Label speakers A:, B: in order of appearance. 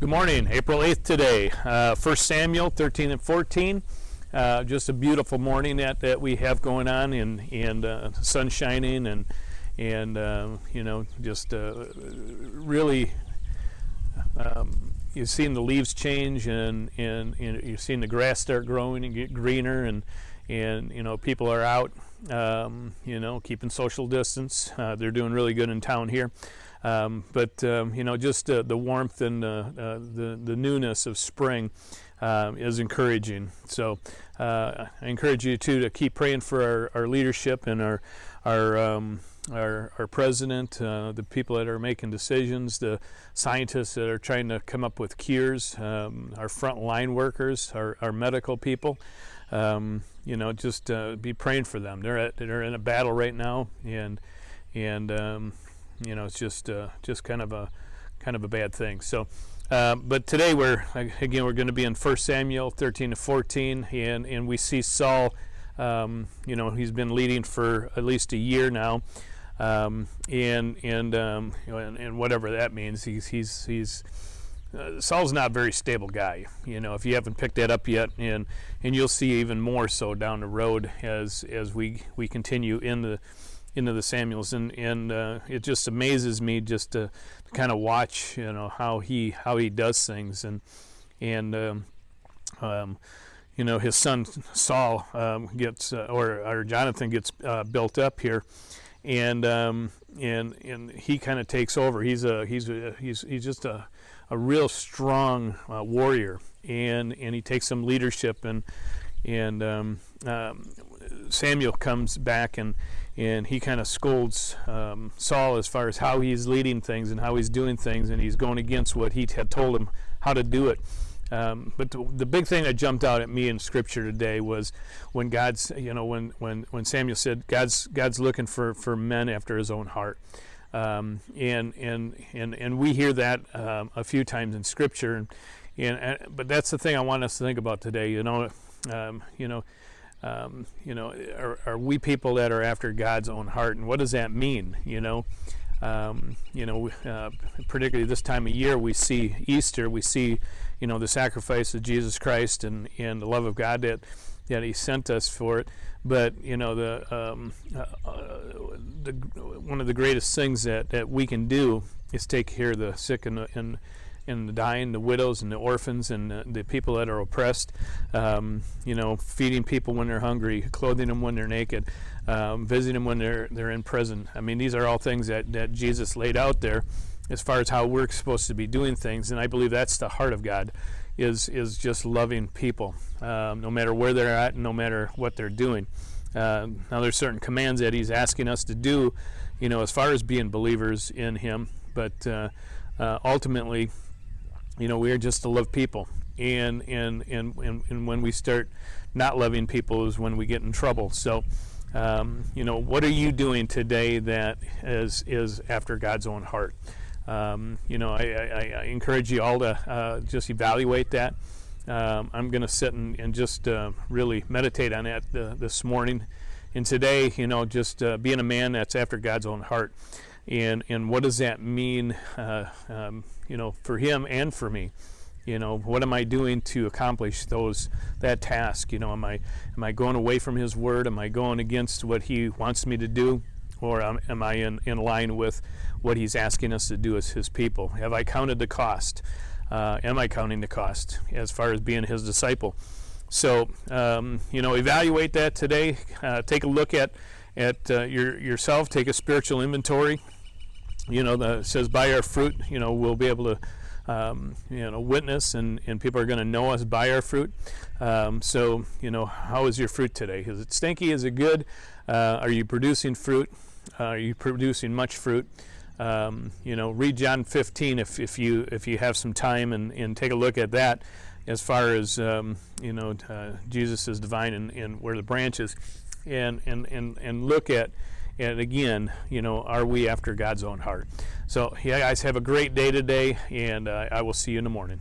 A: Good morning, April 8th today, 1 Samuel 13 and 14. Just a beautiful morning that we have going on, and sun shining, and just really you've seen the leaves change, and you've seen the grass start growing and get greener, and people are out, keeping social distance. They're doing really good in town here. Just the warmth and the newness of spring is encouraging. So I encourage you to keep praying for our leadership and our president, the people that are making decisions, the scientists that are trying to come up with cures, our front line workers, our medical people. Be praying for them. They're in a battle right now, and it's just kind of a bad thing. So, but today we're going to be in 1 Samuel 13 to 14, and we see Saul. He's been leading for at least a year now, and whatever that means. He's Saul's not a very stable guy. If you haven't picked that up yet, and you'll see even more so down the road as we continue into the Samuels, and it just amazes me just to kind of watch how he does things, and his son Saul gets or Jonathan gets built up here, and he kind of takes over. He's just a real strong warrior, and he takes some leadership, and Samuel comes back, and he kind of scolds Saul as far as how he's leading things and how he's doing things, and he's going against what he had told him how to do it. But the big thing that jumped out at me in Scripture today was when when Samuel said God's looking for men after His own heart, and we hear that a few times in Scripture, but that's the thing I want us to think about today. Are we people that are after God's own heart, and what does that mean? Particularly this time of year, we see Easter, we see, the sacrifice of Jesus Christ and the love of God that He sent us for it. But one of the greatest things that we can do is take care of the sick and the dying, the widows and the orphans, and the people that are oppressed. Feeding people when they're hungry, clothing them when they're naked, visiting them when they're in prison. I mean, these are all things that Jesus laid out there as far as how we're supposed to be doing things, and I believe that's the heart of God, is just loving people, no matter where they're at and no matter what they're doing. Now there's certain commands that He's asking us to do, as far as being believers in Him, but ultimately, we are just to love people, and when we start not loving people is when we get in trouble. So, what are you doing today that is after God's own heart? I encourage you all to just evaluate that. I'm going to sit and just really meditate on that this morning, and today, just being a man that's after God's own heart. And what does that mean, for him and for me? What am I doing to accomplish that task? Am I going away from His Word? Am I going against what He wants me to do? Or am I in line with what He's asking us to do as His people? Have I counted the cost? Am I counting the cost as far as being His disciple? So, evaluate that today. Take a look at yourself. Take a spiritual inventory. It says by our fruit, we'll be able to, witness, and people are going to know us by our fruit. So, how is your fruit today? Is it stinky? Is it good? Are you producing fruit? Are you producing much fruit? Read John 15 if you have some time, and take a look at that as far as, Jesus is divine, and we're the branches, and look at. And again, are we after God's own heart? So, yeah, guys, have a great day today, and I will see you in the morning.